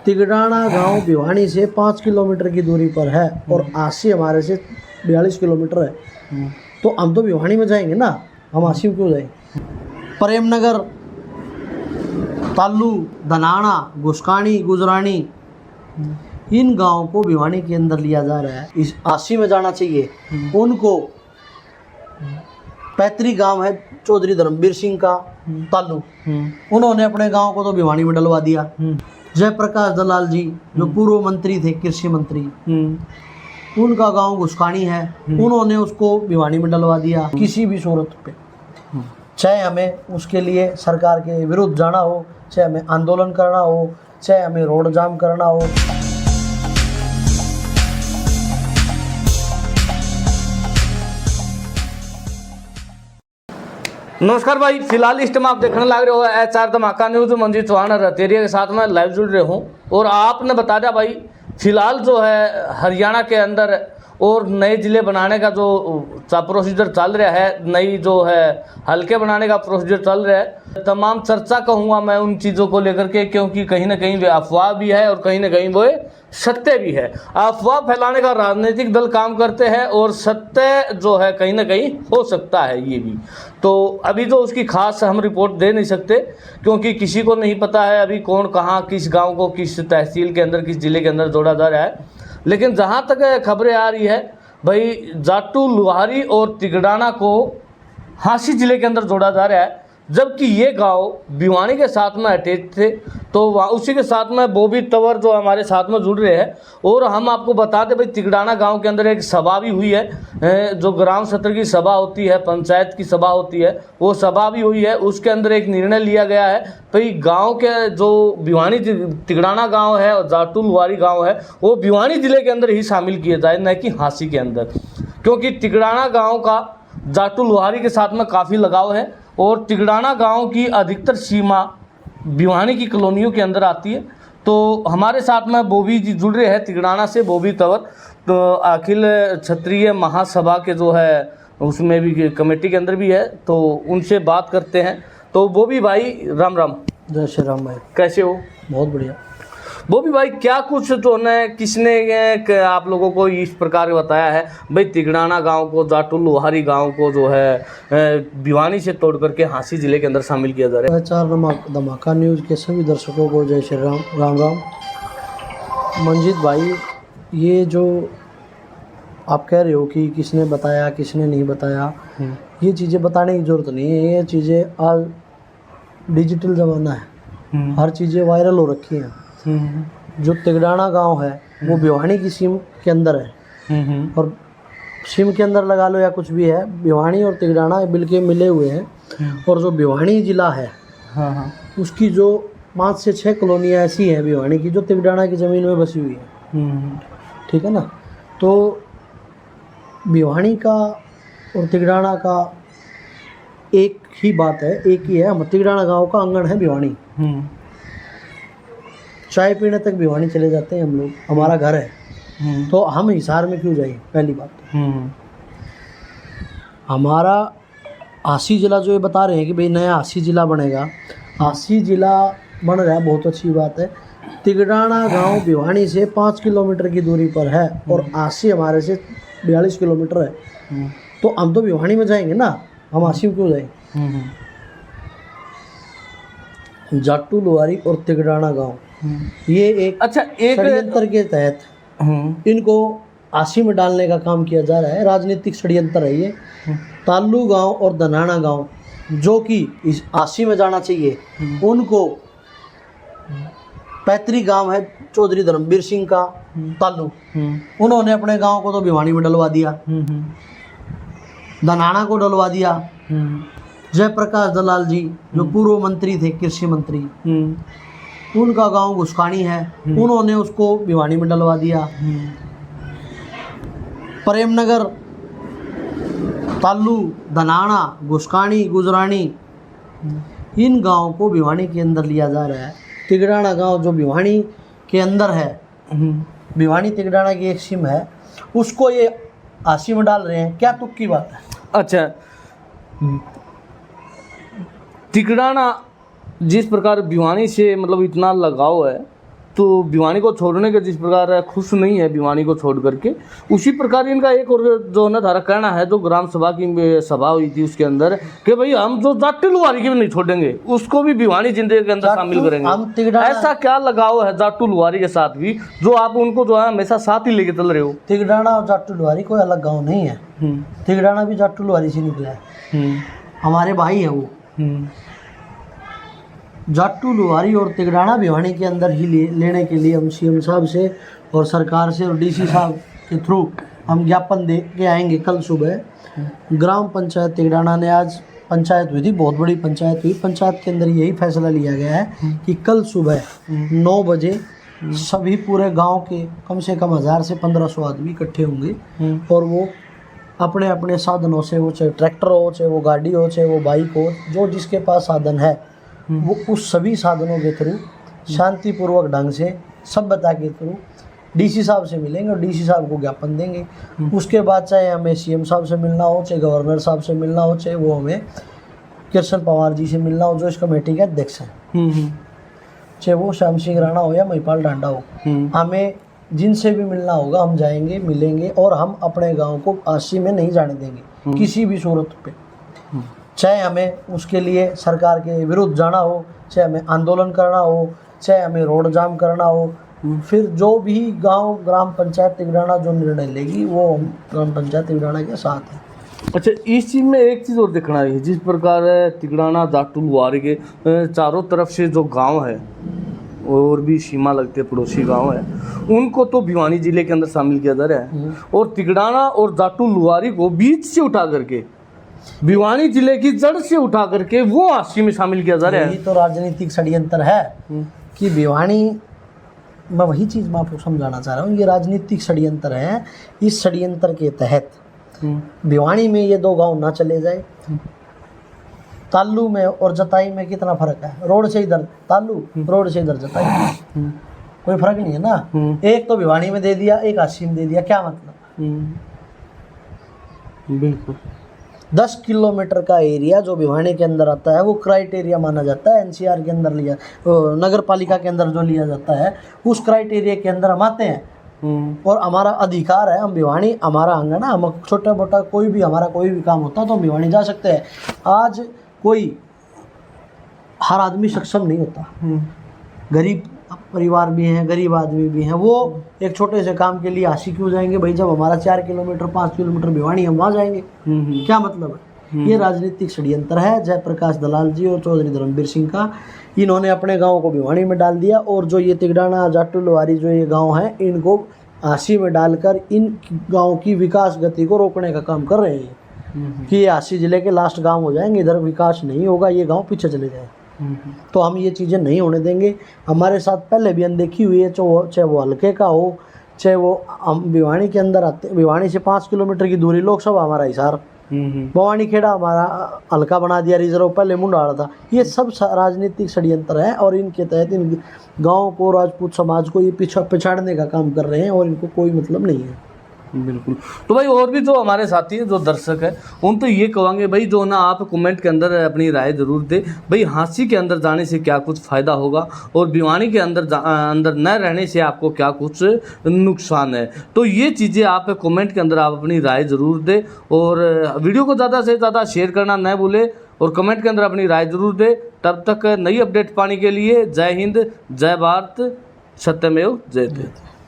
तिगड़ाना गांव भिवानी से 5 किलोमीटर की दूरी पर है और आसी हमारे से 42 किलोमीटर है। तो हम तो भिवानी में जाएंगे ना, हम आसी में क्यों जाएंगे? प्रेमनगर, तालू, धनाना, गुस्कानी, गुजरानी, इन गांवों को भिवानी के अंदर लिया जा रहा है। इस आसी में जाना चाहिए। उनको पैतृक गांव है चौधरी धर्मवीर सिंह का तालू, उन्होंने अपने गांव को तो भिवानी में डलवा दिया। जयप्रकाश दलाल जी जो पूर्व मंत्री थे, कृषि मंत्री, उनका गांव गुस्कानी है, उन्होंने उसको भिवानी में डलवा दिया। किसी भी सूरत पे, चाहे हमें उसके लिए सरकार के विरुद्ध जाना हो, चाहे हमें आंदोलन करना हो, चाहे हमें रोड जाम करना हो। नमस्कार भाई, फिलहाल इस टाइम आप देखने लग रहे हो HR धमाका न्यूज। मंजीत चौहान रतेरिया के साथ में लाइव जुड़ रहे हूँ और आपने बता दिया भाई, फिलहाल जो है हरियाणा के अंदर और नए ज़िले बनाने का जो प्रोसीजर चल रहा है, नई जो है हल्के बनाने का प्रोसीजर चल रहा है, तमाम चर्चा कहूँगा मैं उन चीज़ों को लेकर के, क्योंकि कहीं ना कहीं वे अफवाह भी है और कहीं ना कहीं वो सत्य भी है। अफवाह फैलाने का राजनीतिक दल काम करते हैं और सत्य जो है कहीं ना कहीं हो सकता है ये भी। तो अभी तो उसकी खास हम रिपोर्ट दे नहीं सकते, क्योंकि किसी को नहीं पता है अभी कौन कहाँ किस गाँव को किस तहसील के अंदर किस ज़िले के अंदर जोड़ा जा रहा है। लेकिन जहाँ तक खबरें आ रही है भाई, जाटू, लुहारी और तिगड़ाना को हांसी ज़िले के अंदर जोड़ा जा रहा है, जबकि ये गांव भिवानी के साथ में अटैच थे। तो वहाँ उसी के साथ में बोबी तंवर जो हमारे साथ में जुड़ रहे हैं। और हम आपको बता दें भाई, तिगड़ाना गांव के अंदर एक सभा भी हुई है, जो ग्राम सत्र की सभा होती है, पंचायत की सभा होती है, वो सभा भी हुई है। उसके अंदर एक निर्णय लिया गया है भाई, गांव के जो भिवानी तिगड़ाना गांव है और जाटू लुहारी गांव है, वो भिवानी ज़िले के अंदर ही शामिल किए जाए, न कि हांसी के अंदर। क्योंकि तिगड़ाना गाँव का जाटू लुहारी के साथ में काफ़ी लगाव है और तिगड़ाना गांव की अधिकतर सीमा भिवानी की कॉलोनियों के अंदर आती है। तो हमारे साथ में बोबी जी जुड़ रहे हैं तिगड़ाना से, बोबी तंवर, तो अखिल क्षत्रिय महासभा के जो है उसमें भी कमेटी के अंदर भी है, तो उनसे बात करते हैं। तो बोबी भाई राम राम। जय श्री राम भाई, कैसे हो? बहुत बढ़िया। बोबी भाई, क्या कुछ जो है किसने आप लोगों को इस प्रकार बताया है भाई, तिगड़ाना गांव को, जाटू लुहारी गांव को जो है भिवानी से तोड़ करके हांसी ज़िले के अंदर शामिल किया जा रहा है? HR धमाका न्यूज़ के सभी दर्शकों को जय श्री राम, राम राम। मंजीत भाई, ये जो आप कह रहे हो कि किसने बताया किसने नहीं बताया, ये चीज़ें बताने की ज़रूरत नहीं है। ये चीज़ें आज डिजिटल ज़माना है, हर चीज़ें वायरल हो रखी हैं। जो तिगड़ाना गांव है वो भिवानी की सीम के अंदर है, और सीम के अंदर लगा लो या कुछ भी है, भिवानी और तिगड़ाना बिल्कुल मिले हुए हैं। और जो भिवानी ज़िला है, उसकी जो 5 से 6 कॉलोनियाँ ऐसी हैं भिवानी की जो तिगड़ाना की ज़मीन में बसी हुई है। ठीक है ना? तो भिवानी का और तिगड़ाना का एक ही बात है, एक ही है। तिगड़ाना गांव का आंगन है भिवानी, चाय पीने तक भिवानी चले जाते हैं हम लोग, हमारा घर है। तो हम हिसार में क्यों जाए? पहली बात। हमारा हांसी ज़िला जो ये बता रहे हैं कि भाई नया हांसी ज़िला बनेगा, हांसी ज़िला बन रहा है, बहुत अच्छी बात है। तिगड़ाना गांव भिवानी से 5 किलोमीटर की दूरी पर है और हांसी हमारे से 42 किलोमीटर है। तो हम तो भिवानी में जाएंगे ना, हम हांसी में क्यों जाएंगे? जाटू लुहारी और तिगड़ाना गांव, ये एक षड्यंत्र के तहत इनको आसी में डालने का काम किया जा रहा है। राजनीतिक षड्यंत्र है ये। तालू गांव और धनाना गांव जो कि इस आसी में जाना चाहिए, उनको पैतृक गांव है चौधरी धर्मवीर सिंह का तालू, उन्होंने अपने गांव को तो भिवानी में डलवा दिया, धनाना को डलवा दिया। जयप्रकाश दलाल जी जो पूर्व मंत्री थे, कृषि मंत्री, उनका गांव गुस्कानी है, उन्होंने उसको भिवानी में डलवा दिया। प्रेमनगर, तालू, धनाना, गुस्कानी, गुजरानी, इन गांवों को भिवानी के अंदर लिया जा रहा है। तिगड़ाना गांव जो भिवानी के अंदर है, भिवानी तिगड़ाना की एक सीम है, उसको ये आसी में डाल रहे हैं। क्या तुक की बात है? अच्छा, तिगड़ाना जिस प्रकार भिवानी से मतलब इतना लगाव है, तो भिवानी को छोड़ने के जिस प्रकार खुश नहीं है भिवानी को छोड़ करके, उसी प्रकार इनका एक और जो है ना धारा कहना है, जो ग्राम सभा की सभा हुई थी उसके अंदर, कि भाई हम जो जाटू लुहारी की भी नहीं छोड़ेंगे, उसको भी भिवानी जिंदगी के अंदर शामिल करेंगे। ऐसा क्या लगाव है जाटू लुहारी के साथ भी, जो आप उनको जो है हमेशा साथ ही लेके चल रहे हो? तिगड़ाना और जाटू लुहारी कोई अलग गाँव नहीं है। तिगड़ाना भी जाटू लुहारी से निकला है, हमारे भाई है वो। जाटू लुहारी और तिगड़ाना भिवानी के अंदर ही लेने के लिए हम सीएम साहब से और सरकार से और डीसी साहब के थ्रू हम ज्ञापन दे के आएंगे। कल सुबह ग्राम पंचायत तिगड़ाना ने आज पंचायत हुई थी, बहुत बड़ी पंचायत हुई। पंचायत के अंदर यही फैसला लिया गया है कि कल सुबह 9 बजे सभी पूरे गांव के कम से कम 1000 से 1500 आदमी इकट्ठे होंगे और वो अपने अपने साधनों से, वो चाहे ट्रैक्टर हो, चाहे वो गाड़ी हो, चाहे वो बाइक हो, जो जिसके पास साधन है वो उस सभी साधनों के थ्रू शांतिपूर्वक ढंग से सभ्यता के थ्रू डीसी साहब से मिलेंगे और डीसी साहब को ज्ञापन देंगे। उसके बाद चाहे हमें सीएम साहब से मिलना हो, चाहे गवर्नर साहब से मिलना हो, चाहे वो हमें कृष्ण पवार जी से मिलना हो जो इस कमेटी के अध्यक्ष हैं, चाहे वो श्याम सिंह राणा हो या महिपाल डांडा हो, हमें जिनसे भी मिलना होगा हम जाएंगे, मिलेंगे और हम अपने गांव को आशी में नहीं जाने देंगे किसी भी सूरत पे। चाहे हमें उसके लिए सरकार के विरुद्ध जाना हो, चाहे हमें आंदोलन करना हो, चाहे हमें रोड जाम करना हो, फिर जो भी गांव ग्राम पंचायत तिगड़ाना जो निर्णय लेगी वो हम ग्राम पंचायत तिगड़ाना के साथ है। अच्छा, इस चीज़ में एक चीज़ और दिखना है, जिस प्रकार तिगड़ाना जाटू लुहारी के चारों तरफ से जो गांव है और भी सीमा लगते पड़ोसी गांव है, उनको तो भिवानी जिले के अंदर शामिल किया जा रहा है और तिगड़ाना और जाटू लुहारी को बीच से उठा करके भिवानी जिले की जड़ से उठा करके वो आशी में शामिल किया जा रहा है। यही तो राजनीतिक षड्यंत्र है कि भिवानी, मैं वही चीज़ मैं आपको समझाना चाह रहा हूँ, ये राजनीतिक षड्यंत्र है। इस षड्यंत्र के तहत भिवानी में ये 2 गांव ना चले जाए। ताल्लू में और जताई में कितना फर्क है? रोड से इधर ताल्लू, रोड से इधर जताई, कोई फर्क नहीं है ना। एक तो भिवानी में दे दिया, एक आशी में दे दिया, क्या मतलब? बिल्कुल 10 किलोमीटर का एरिया जो भिवानी के अंदर आता है वो क्राइटेरिया माना जाता है। एनसीआर के अंदर लिया, नगर पालिका के अंदर जो लिया जाता है उस क्राइटेरिया के अंदर हम आते हैं और हमारा अधिकार है। हम भिवानी, हमारा आंगन है, हम छोटा मोटा कोई भी हमारा कोई भी काम होता है तो हम भिवानी जा सकते हैं। आज कोई हर आदमी सक्षम नहीं होता, गरीब परिवार भी हैं, गरीब आदमी भी हैं, वो एक छोटे से काम के लिए आशी क्यों जाएंगे भाई? जब हमारा 4 किलोमीटर 5 किलोमीटर भिवानी, हम वहाँ जाएंगे। क्या मतलब है? ये राजनीतिक षड्यंत्र है जयप्रकाश दलाल जी और चौधरी धर्मवीर सिंह का। इन्होंने अपने गांव को भिवानी में डाल दिया और जो ये तिगड़ाना जाटू लुहारी जो ये गांव हैं इनको आशी में डालकर इन गाँव की विकास गति को रोकने का काम कर रहे हैं कि ये आशी जिले के लास्ट गाँव हो जाएंगे, इधर विकास नहीं होगा, ये गाँव पीछे चले जाए। तो हम ये चीज़ें नहीं होने देंगे। हमारे साथ पहले भी अनदेखी हुई है, चाहे वो हल्के का हो, चाहे वो हम भिवानी के अंदर आते, भिवानी से 5 किलोमीटर की दूरी लोकसभा हमारा हिसार, भवानी खेड़ा हमारा हल्का बना दिया, रिजर्व पहले मुंडाड़ा था। ये सब राजनीतिक षड्यंत्र है और इनके तहत इन गाँव को, राजपूत समाज को ये पिछाड़ने का काम कर रहे हैं और इनको कोई मतलब नहीं है। बिल्कुल। तो भाई और भी जो हमारे साथी हैं, जो दर्शक है, उन तो ये कहेंगे भाई जो ना आप कमेंट के अंदर अपनी राय जरूर दे भाई, हाँसी के अंदर जाने से क्या कुछ फ़ायदा होगा और भिवानी के अंदर न रहने से आपको क्या कुछ नुकसान है। तो ये चीज़ें आप कमेंट के अंदर आप अपनी राय ज़रूर दे और वीडियो को ज़्यादा से ज़्यादा शेयर करना न भूले और कमेंट के अंदर अपनी राय ज़रूर दे। तब तक नई अपडेट पाने के लिए जय हिंद, जय भारत, सत्यमेव जयते।